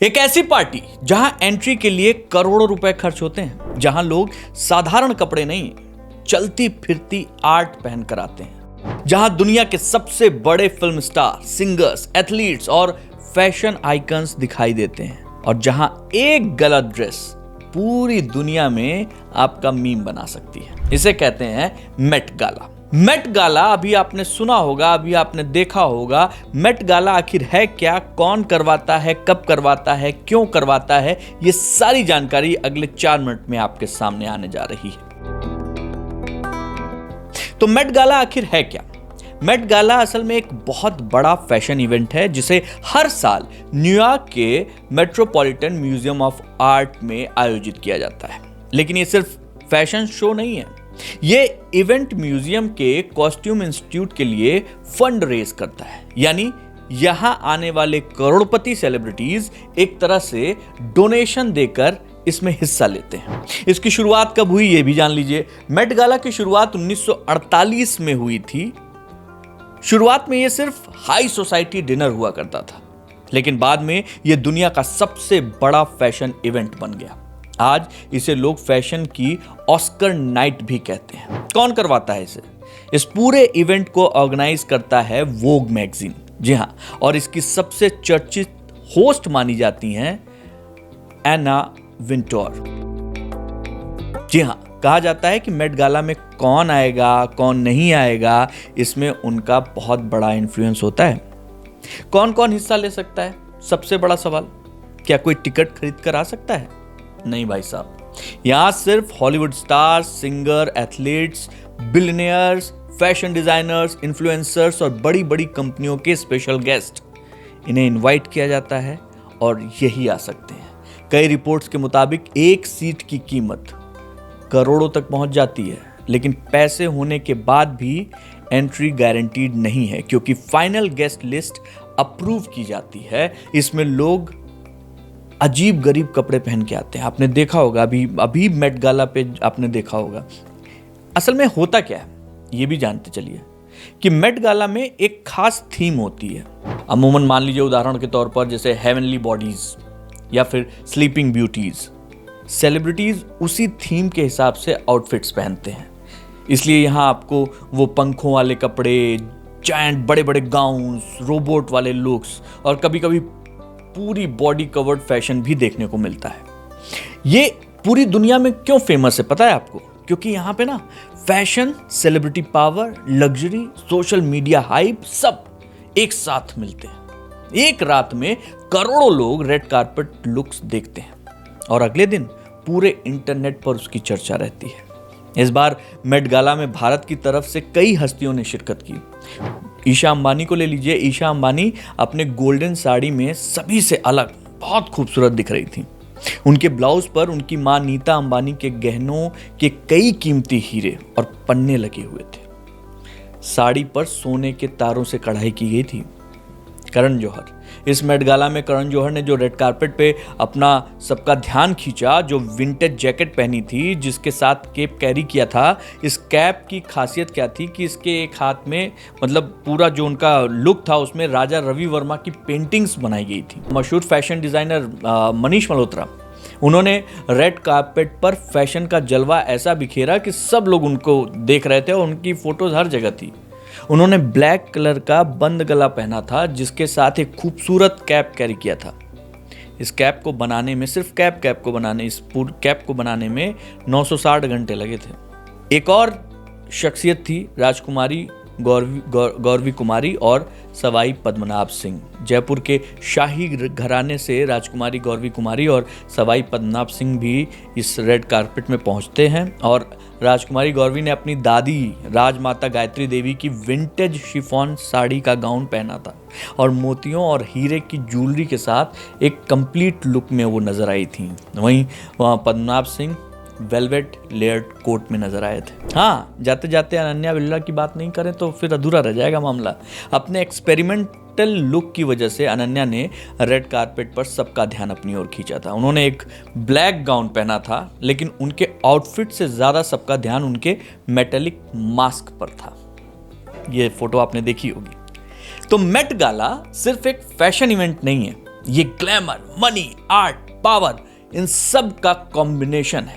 एक ऐसी पार्टी जहां एंट्री के लिए करोड़ों रुपए खर्च होते हैं, जहां लोग साधारण कपड़े नहीं चलती फिरती आर्ट पहनकर आते हैं, जहां दुनिया के सबसे बड़े फिल्म स्टार, सिंगर्स, एथलीट्स और फैशन आइकन्स दिखाई देते हैं, और जहां एक गलत ड्रेस पूरी दुनिया में आपका मीम बना सकती है। इसे कहते हैं मेट गाला। मेट गाला अभी आपने सुना होगा, अभी आपने देखा होगा। मेट गाला आखिर है क्या, कौन करवाता है, कब करवाता है, क्यों करवाता है, ये सारी जानकारी अगले 4 मिनट में आपके सामने आने जा रही है। तो मेट गाला आखिर है क्या? मेट गाला असल में एक बहुत बड़ा फैशन इवेंट है जिसे हर साल न्यूयॉर्क के मेट्रोपॉलिटन म्यूजियम ऑफ आर्ट में आयोजित किया जाता है। लेकिन ये सिर्फ फैशन शो नहीं है, ये इवेंट म्यूजियम के कॉस्ट्यूम इंस्टीट्यूट के लिए फंड रेज करता है। यानी यहां आने वाले करोड़पति सेलिब्रिटीज एक तरह से डोनेशन देकर इसमें हिस्सा लेते हैं। इसकी शुरुआत कब हुई ये भी जान लीजिए। मेट गाला की शुरुआत 1948 में हुई थी। शुरुआत में यह सिर्फ हाई सोसाइटी डिनर हुआ करता था, लेकिन बाद में यह दुनिया का सबसे बड़ा फैशन इवेंट बन गया। आज इसे लोग फैशन की ऑस्कर नाइट भी कहते हैं। कौन करवाता है इसे? इस पूरे इवेंट को ऑर्गेनाइज करता है वोग मैगजीन। जी हां, और इसकी सबसे चर्चित होस्ट मानी जाती हैं एना विंटोर। जी हां, कहा जाता है कि मेट गाला में कौन आएगा, कौन नहीं आएगा, इसमें उनका बहुत बड़ा इन्फ्लुएंस होता है। कौन कौन हिस्सा ले सकता है? सबसे बड़ा सवाल, क्या कोई टिकट खरीद कर आ सकता है? नहीं भाई साहब, यहां सिर्फ Hollywood stars, singer, athletes, billionaires, fashion designers, influencers और बड़ी बड़ी कंपनियों के स्पेशल गेस्ट, इन्हें इनवाइट किया जाता है और यही आ सकते हैं। कई रिपोर्ट्स के मुताबिक एक सीट की कीमत करोड़ों तक पहुंच जाती है, लेकिन पैसे होने के बाद भी एंट्री गारंटीड नहीं है, क्योंकि फाइनल गेस्ट लिस्ट अप्रूव की जाती है। इसमें लोग अजीब गरीब कपड़े पहन के आते हैं। आपने देखा होगा, अभी मेट गाला पे आपने देखा होगा। असल में होता क्या है ये भी जानते चलिए कि मेट गाला में एक खास थीम होती है। अमूमन मान लीजिए उदाहरण के तौर पर जैसे हेवनली बॉडीज या फिर स्लीपिंग ब्यूटीज, सेलिब्रिटीज उसी थीम के हिसाब से आउटफिट्स पहनते हैं। इसलिए यहाँ आपको वो पंखों वाले कपड़े, जायंट बड़े बड़े गाउन्स, रोबोट वाले लुक्स और कभी कभी पूरी बॉडी कवर्ड फैशन भी देखने को मिलता है। ये पूरी दुनिया में क्यों फेमस है पता है आपको? क्योंकि यहाँ पे ना fashion, celebrity power, luxury, social media hype सब एक साथ मिलते हैं। एक रात में करोड़ों लोग रेड कार्पेट लुक्स देखते हैं और अगले दिन पूरे इंटरनेट पर उसकी चर्चा रहती है। इस बार मेट गाला में भारत की तरफ से कई हस्तियों ने शिरकत की। ईशा अंबानी को ले लीजिए। ईशा अंबानी अपने गोल्डन साड़ी में सभी से अलग बहुत खूबसूरत दिख रही थी। उनके ब्लाउज पर उनकी मां नीता अंबानी के गहनों के कई कीमती हीरे और पन्ने लगे हुए थे। साड़ी पर सोने के तारों से कढ़ाई की गई थी। करण जौहर, इस मेट गाला में करण जौहर ने जो रेड कार्पेट पे अपना सबका ध्यान खींचा, जो विंटेज जैकेट पहनी थी, जिसके साथ केप कैरी किया था। इस कैप की खासियत क्या थी कि इसके एक हाथ में मतलब पूरा जो उनका लुक था उसमें राजा रवि वर्मा की पेंटिंग्स बनाई गई थी। मशहूर फैशन डिजाइनर मनीष मल्होत्रा, उन्होंने रेड कार्पेट पर फैशन का जलवा ऐसा बिखेरा कि सब लोग उनको देख रहे थे और उनकी फोटोज हर जगह थी। उन्होंने ब्लैक कलर का बंद गला पहना था, जिसके साथ एक खूबसूरत कैप कैरी किया था। इस कैप को बनाने में, सिर्फ कैप को बनाने, इस पूरे कैप को बनाने में 960 घंटे लगे थे। एक और शख्सियत थी राजकुमारी गौरवी कुमारी और सवाई पद्मनाभ सिंह। जयपुर के शाही घराने से राजकुमारी गौरवी कुमारी और सवाई पद्मनाभ सिंह भी इस रेड कार्पेट में पहुंचते हैं। और राजकुमारी गौरवी ने अपनी दादी राजमाता गायत्री देवी की विंटेज शिफॉन साड़ी का गाउन पहना था और मोतियों और हीरे की ज्वेलरी के साथ एक कंप्लीट लुक में वो नजर आई थी। वहीं Padmanabh Singh velvet layered coat में नजर आए थे। हाँ, जाते जाते अनन्या बिल्ला की बात नहीं करें तो फिर अधूरा रह जाएगा मामला। अपने एक्सपेरिमेंटल लुक की वजह से अनन्या ने रेड कार्पेट पर सबका ध्यान अपनी ओर खींचा था। उन्होंने एक ब्लैक गाउन पहना था, लेकिन उनके आउटफिट से ज्यादा सबका ध्यान उनके मेटेलिक मास्क पर था। ये फोटो आपने देखी होगी। तो मेट गाला सिर्फ एक फैशन इवेंट नहीं है, ये ग्लैमर, मनी, आर्ट, पावर, इन सब का कॉम्बिनेशन है।